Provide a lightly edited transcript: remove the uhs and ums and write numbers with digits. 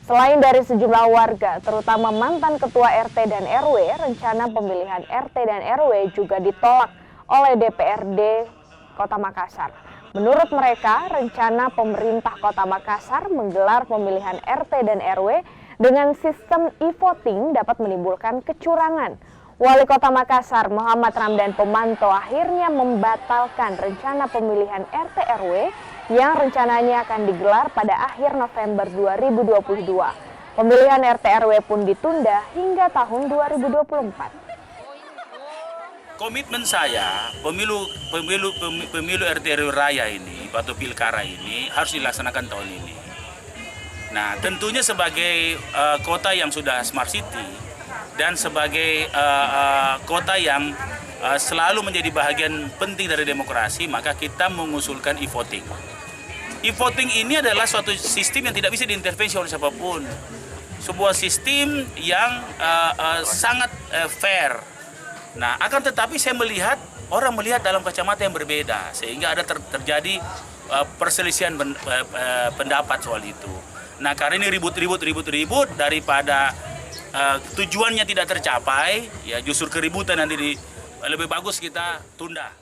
Selain dari sejumlah warga, terutama mantan ketua RT dan RW, rencana pemilihan RT dan RW juga ditolak oleh DPRD Kota Makassar. Menurut mereka, rencana pemerintah Kota Makassar menggelar pemilihan RT dan RW dengan sistem e-voting dapat menimbulkan kecurangan. Wali Kota Makassar, Muhammad Ramdan Pemanto, akhirnya membatalkan rencana pemilihan RT RW yang rencananya akan digelar pada akhir November 2022. Pemilihan RT RW pun ditunda hingga tahun 2024. Komitmen saya, pemilu RT RW Raya ini atau Pilkara ini harus dilaksanakan tahun ini. Nah, tentunya sebagai kota yang sudah smart city dan sebagai kota yang selalu menjadi bahagian penting dari demokrasi, maka kita mengusulkan e-voting. E-voting ini adalah suatu sistem yang tidak bisa diintervensi oleh siapapun. Sebuah sistem yang sangat fair. Nah, akan tetapi saya melihat orang melihat dalam kacamata yang berbeda, sehingga ada terjadi perselisihan pendapat soal itu. Nah, karena ini ribut daripada tujuannya tidak tercapai, ya justru keributan nanti lebih bagus kita tunda.